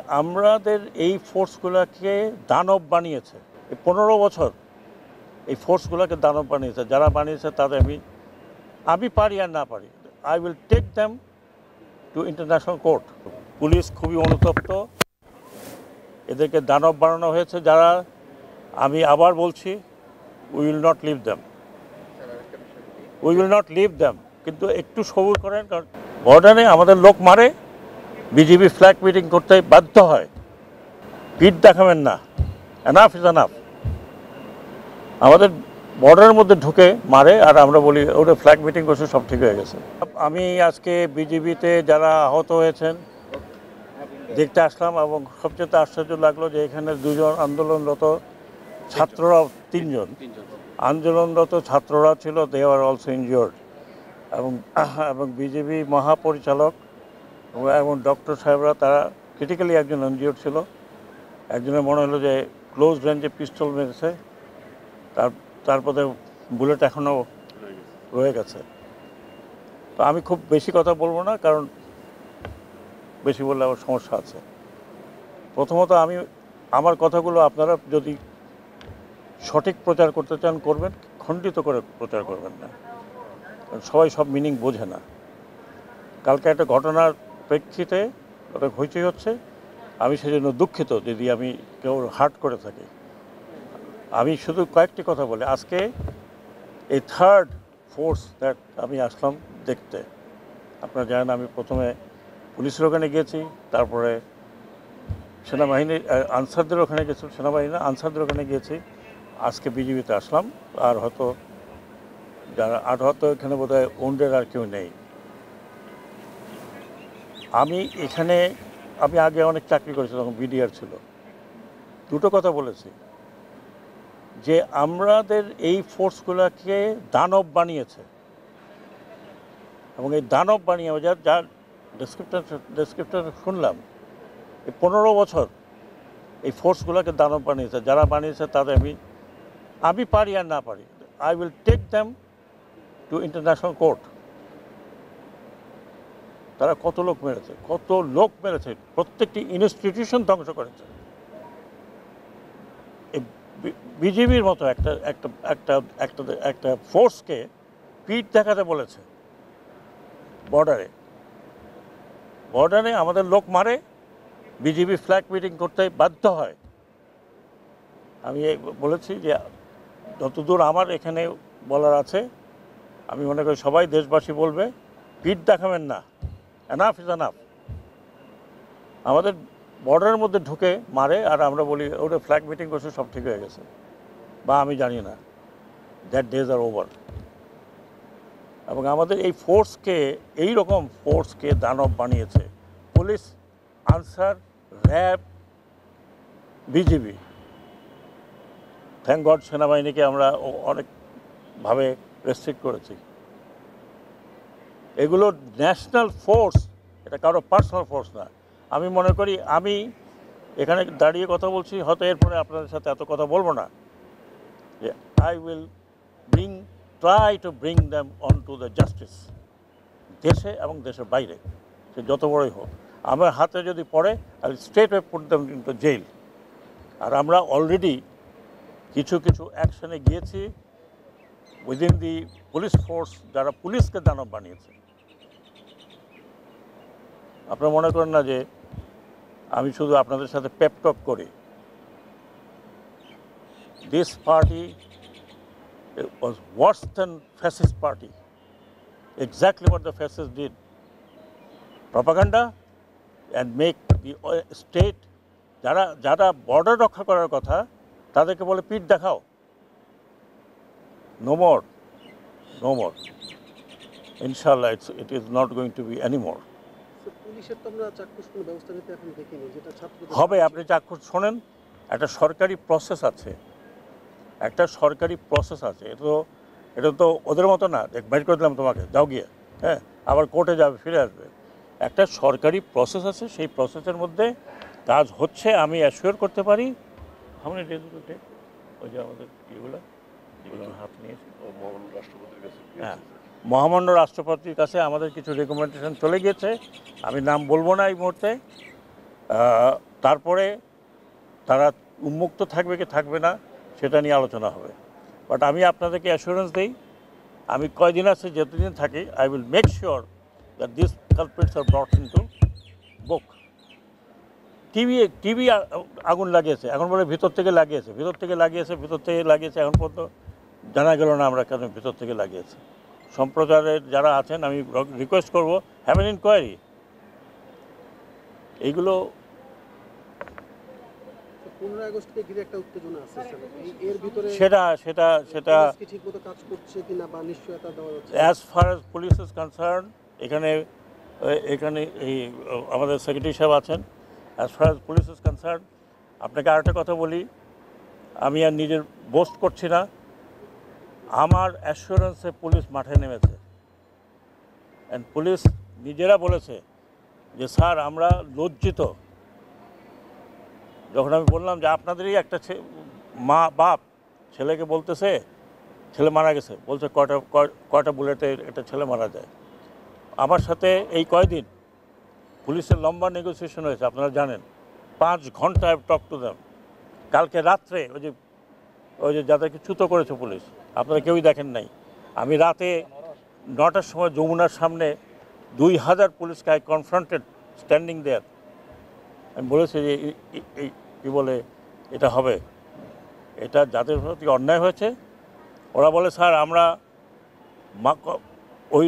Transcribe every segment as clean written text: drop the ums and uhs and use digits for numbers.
আমাদের এই ফোর্সগুলোকে দানব বানিয়েছে। এই 15 বছর এই ফোর্সগুলোকে দানব বানিয়েছে। যারা বানিয়েছে তাদের আমি পারি আর না পারি, I will take them to international court. Police খুবই অনুতপ্ত, এদেরকে দানব বানানো হয়েছে যারা। আমি আবার বলছি, we will not leave them, we will not leave them. কিন্তু একটু সবুর করেন, কারণ বর্ডারে আমাদের লোক মারে, বিজিবি ফ্ল্যাগ মিটিং করতে বাধ্য হয়। পিঠ দেখাবেন না, এনাফ ইজ এনাফ। আমাদের বর্ডারের মধ্যে ঢুকে মারে আর আমরা বলি ওটা ফ্ল্যাগ মিটিং করছে, সব ঠিক হয়ে গেছে। আমি আজকে বিজিবিতে যারা আহত হয়েছেন দেখতে আসলাম, এবং সবচেয়ে আশ্চর্য লাগলো যে এখানে দুজন আন্দোলনরত ছাত্ররা, তিনজন আন্দোলনরত ছাত্ররা ছিল, দে আর অলসো ইনজিওর্ড। এবং বিজেপি মহাপরিচালক এবং ডক্টর সাহেবরা তারা ক্রিটিক্যালি একজন ইনজিওর্ড ছিল। একজনের মনে হলো যে ক্লোজ রেঞ্জে পিস্তল মেরেছে, তারপরে বুলেট এখনও রয়ে গেছে। তো আমি খুব বেশি কথা বলবো না, কারণ বেশি বললে আবার সমস্যা আছে। প্রথমত আমার কথাগুলো আপনারা যদি সঠিক প্রচার করতে চান করবেন, খণ্ডিত করে প্রচার করবেন না, কারণ সবাই সব মিনিং বোঝে না। কালকে একটা ঘটনার প্রেক্ষিতে ওটা হইচই হচ্ছে, আমি সেজন্য দুঃখিত যদি আমি কেউ হার্ট করে থাকি। আমি শুধু কয়েকটি কথা বলি। আজকে এই থার্ড ফোর্স দ্যাট আমি আসলাম দেখতে, আপনারা জানেন আমি প্রথমে পুলিশের ওখানে গিয়েছি, তারপরে সেনাবাহিনীর আনসারদের ওখানে গেছি, সেনাবাহিনী না আনসারদের ওখানে গিয়েছি, আজকে বিজিবিতে আসলাম। আর হয়তো যারা হয়তো এখানে বোধহয় ওন্ডের আর কেউ নেই। আমি আগে অনেক চাকরি করেছি, তখন বিডিআর ছিল। দুটো কথা বলেছি যে আমাদের এই ফোর্সগুলোকে দানব বানিয়েছে, এবং এই দানব বানিয়ে যার ডেসক্রিপশন শুনলাম, এই 15 বছর এই ফোর্সগুলোকে দানব বানিয়েছে। যারা বানিয়েছে তাদের আমি পারি আর না পারি, I will take them to international court. তারা কত লোক মেরেছে, প্রত্যেকটি ইনস্টিটিউশন ধ্বংস করেছে। বিজেপির মতো একটা ফোর্সকে পিঠ দেখাতে বলেছে। বর্ডারে আমাদের লোক মারে, বিজেপি ফ্ল্যাগ মিটিং করতে বাধ্য হয়। আমি বলেছি যে যতদূর আমার এখানে বলার আছে, আমি মনে করি সবাই দেশবাসী বলবে, পিঠ দেখাবেন না, এনাফ ইজ এনাফ। আমাদের বর্ডারের মধ্যে ঢুকে মারে আর আমরা বলি ওটা ফ্ল্যাগ মিটিং করছে, সব ঠিক হয়ে গেছে, বা আমি জানি না, দ্যাট ডেজ আর ওভার। এবং আমাদের এই এইরকম ফোর্সকে দানব বানিয়েছে police, answer, RAB, BGB. Thank god সেনাবাহিনীকে আমরা অনেকভাবে রেস্ট্রিক্ট করেছি। এগুলো ন্যাশনাল ফোর্স, এটা কারো পার্সোনাল ফোর্স না। আমি মনে করি আমি এখানে দাঁড়িয়ে কথা বলছি, হয়তো এরপরে আপনাদের সাথে এত কথা বলবো না, যে I will try to bring them on to the justice, দেশে এবং দেশের বাইরে, সে যত বড়ই হোক। আমার হাতে যদি পড়ে, I will straight way put them into jail. আর আমরা অলরেডি কিছু অ্যাকশনে গিয়েছি উইদিন দি পুলিশ ফোর্স, যারা পুলিশকে দানব বানিয়েছে। আপনারা মনে করেন না যে আমি শুধু আপনাদের সাথে পেপ টক করি। This party was worse than fascist party. Exactly what the fascists did. Propaganda and make the state, যারা বর্ডার রক্ষা করার কথা তাদেরকে বলে পিঠ দেখাও। No more. Inshallah, it is not going to be anymore. পুলিশের তো আমরা চাক্ষুষ কোনো ব্যবস্থা নিতে এখন দেখিনি, যেটা ছাত্র হবে। আপনি চাক্ষুষ শোনেন, একটা সরকারি প্রসেস আছে, এটা তো ওদের মতো না, বাইর করে দিলাম তোমাকে, যাও গিয়ে, হ্যাঁ, আবার কোর্টে যাবে, ফিরে আসবে। একটা সরকারি প্রসেস আছে, সেই প্রসেসের মধ্যে কাজ হচ্ছে। আমি অ্যাসিওর করতে পারি আমরা ওই যে আমাদের ইয়েগুলো হাত নিয়েছি হ্যাঁ, মহামান্য রাষ্ট্রপতির কাছে আমাদের কিছু রেকমেন্ডেশন চলে গিয়েছে, আমি নাম বলবো না এই মুহূর্তে। তারপরে তারা উন্মুক্ত থাকবে কি থাকবে না সেটা নিয়ে আলোচনা হবে। বাট আমি আপনাদেরকে অ্যাসুরেন্স দিই, আমি কয়দিন আছে যতদিন থাকি, I will make sure that this culprits are brought into book. TV আগুন লাগিয়েছে, এখন বলে ভিতর থেকে লাগিয়েছে, এখন পর্যন্ত জানা গেল না আমরা কেন ভিতর থেকে লাগিয়েছে। সম্প্রচারের যারা আছেন আমি রিকোয়েস্ট করব, হ্যাভ এন ইনকোয়ারি। এইগুলো 15 আগস্টকে ঘিরে একটা উত্তেজনা আছে স্যার। এর ভিতরে সেটা পুলিশ কি ঠিকমতো কাজ করছে কিনা বা নিশ্চয়তা দেওয়া যাচ্ছে? As far as police is concern, এখানে এই আমাদের সেক্রেটারি সাহেব আছেন, as far as police is concern. আপনাকে আরেকটা কথা বলি, আমি আর নিজের বোস্ট করছি না, আমার অ্যাসুরেন্সে পুলিশ মাঠে নেমেছে। অ্যান্ড পুলিশ নিজেরা বলেছে যে স্যার আমরা লজ্জিত। যখন আমি বললাম যে আপনাদেরই একটা মা বাপ ছেলেকে বলতেছে ছেলে মারা গেছে, বলছে কয়টা বুলেটে একটা ছেলে মারা যায়। আমার সাথে এই কয়দিন পুলিশের লম্বা নেগোসিয়েশন হয়েছে, আপনারা জানেন। 5 ঘন্টা আই টক টু দেম। কালকে রাত্রে ওই যে যাদেরকে চ্যুত করেছে পুলিশ, আপনারা কেউই দেখেন নাই, আমি রাতে 9টার সময় যমুনার সামনে 2000 পুলিশকে আই কনফ্রন্টেড স্ট্যান্ডিং দেয়ার। আমি বলেছি যে কী বলে এটা হবে, এটা যাদের প্রতি অন্যায় হয়েছে ওরা বলে স্যার আমরা ওই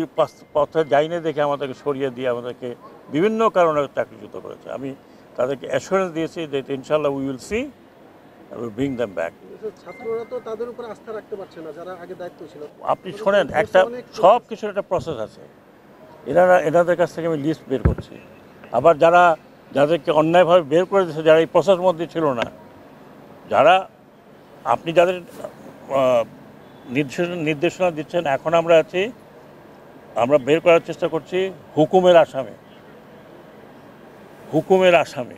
পথে যাইনি দেখে আমাদেরকে সরিয়ে দিয়ে আমাদেরকে বিভিন্ন কারণে চাকরিচ্যুত করেছে। আমি তাদেরকে অ্যাসুরেন্স দিয়েছি যে ইনশাল্লাহ we will see bring them back. ছাত্ররা তো তাদের উপর আস্থা রাখতে পারছে না যারা আগে দায়িত্ব ছিল। আপনি শোনেন, একটা সব কিছুর একটা প্রসেস আছে। এনাদের কাছ থেকে আমি লিস্ট বের করছি। আবার যাদেরকে অন্যায়ভাবে বের করে দিয়েছে, যারা এই প্রসেসের মধ্যে ছিল না, আপনি যাদের নির্দেশনা দিচ্ছেন, এখন আমরা বের করার চেষ্টা করছি হুকুমের আসামি।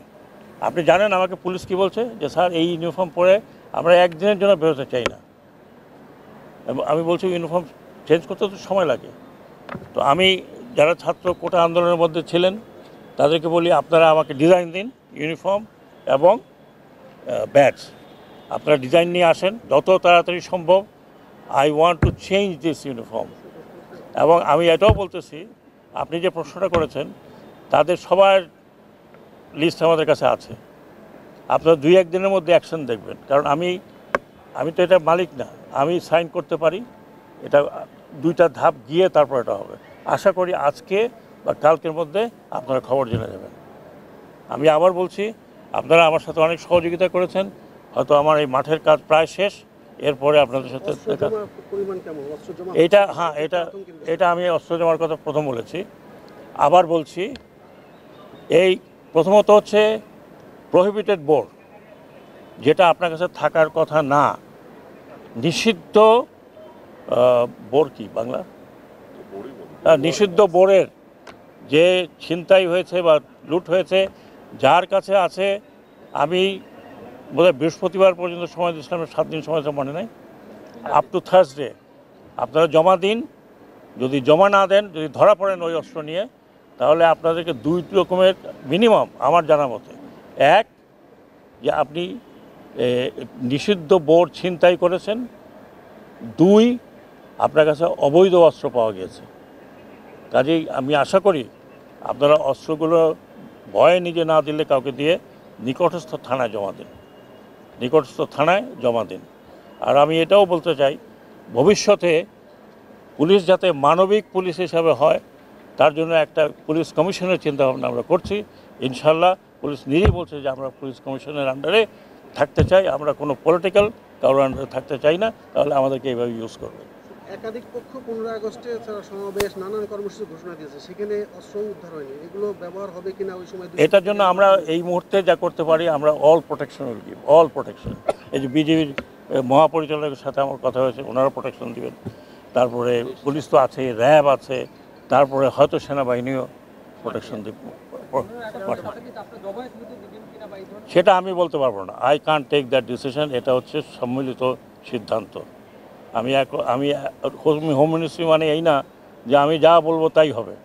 আপনি জানেন আমাকে পুলিশ কি বলছে, যে স্যার এই ইউনিফর্ম পরে আমরা একদিনের জন্য বেরোতে চাই না। আমি বলছি ইউনিফর্ম চেঞ্জ করতে তো সময় লাগে। তো আমি যারা ছাত্র কোটা আন্দোলনের মধ্যে ছিলেন তাদেরকে বলি আপনারা আমাকে ডিজাইন দিন ইউনিফর্ম এবং ব্যাজ, আপনারা ডিজাইন নিয়ে আসেন যত তাড়াতাড়ি সম্ভব। I want to change this uniform. এবং আমি এটাও বলতেছি, আপনি যে প্রশ্নটা করেছেন তাদের সবার লিস্ট আমাদের কাছে আছে। আপনারা 2-1 দিনের মধ্যে অ্যাকশন দেখবেন, কারণ আমি তো এটা মালিক না, আমি সাইন করতে পারি, এটা 2টা ধাপ গিয়ে তারপর এটা হবে। আশা করি আজকে বা কালকের মধ্যে আপনারা খবর জেনে যাবেন। আমি আবার বলছি, আপনারা আমার সাথে অনেক সহযোগিতা করেছেন, হয়তো আমার এই মাঠের কাজ প্রায় শেষ, এরপরে আপনাদের সাথে এটা আমি অস্ত্র জমার কথা প্রথম বলেছি, আবার বলছি। এই প্রথমত হচ্ছে প্রহিবিটেড বোর, যেটা আপনার কাছে থাকার কথা না, নিষিদ্ধ বোর কি বাংলা, নিষিদ্ধ বোরের যে ছিনতাই হয়েছে বা লুট হয়েছে, যার কাছে আছে, আমি বোধহয় বৃহস্পতিবার পর্যন্ত সময় দিয়েছিলাম, 7 দিন সময় তো মনে নেই, আপ টু থার্সডে আপনারা জমা দিন। যদি জমা না দেন, যদি ধরা পড়েন ওই অস্ত্র নিয়ে, তাহলে আপনাদেরকে 2 রকমের মিনিমাম আমার জানা মতে, এক যে আপনি নিষিদ্ধ বোর ছিনতাই করেছেন, 2 আপনার কাছে অবৈধ অস্ত্র পাওয়া গিয়েছে। কাজেই আমি আশা করি আপনারা অস্ত্রগুলো ভয়ে নিজে না দিলে কাউকে দিয়ে নিকটস্থ থানায় জমা দিন। আর আমি এটাও বলতে চাই, ভবিষ্যতে পুলিশ যাতে মানবিক পুলিশ হিসাবে হয়, তার জন্য একটা পুলিশ কমিশনের চিন্তাভাবনা আমরা করছি। ইনশাল্লাহ পুলিশ নিজেই বলছে যে আমরা পুলিশ কমিশনের আন্ডারে থাকতে চাই, আমরা কোনো পলিটিক্যাল কারোর আন্ডারে থাকতে চাই না, তাহলে আমাদেরকে এইভাবে ইউজ করবে। একাধিক পক্ষ 15 আগস্টে সমাবেশ, নানান কর্মসূচি ঘোষণা দিয়েছে, সেখানে অস্ত্র উদ্ধার হয়নি, এগুলো ব্যবহার হবে কিনা ওই সময়? এটার জন্য আমরা এই মুহূর্তে যা করতে পারি, আমরা all protection will give, all protection. এই যে বিজেপির মহাপরিচালকের সাথে আমার কথা হয়েছে, ওনারা প্রোটেকশন দিবেন, তারপরে পুলিশ তো আছে, র্যাব আছে, তারপরে হয়তো সেনাবাহিনীও প্রোটেকশন দেবে। সেটা আমি বলতে পারবো না, I can't take that decision. এটা হচ্ছে সম্মিলিত সিদ্ধান্ত। আমি হোম মিনিস্ট্রি মানে এই না যে আমি যা বলবো তাই হবে।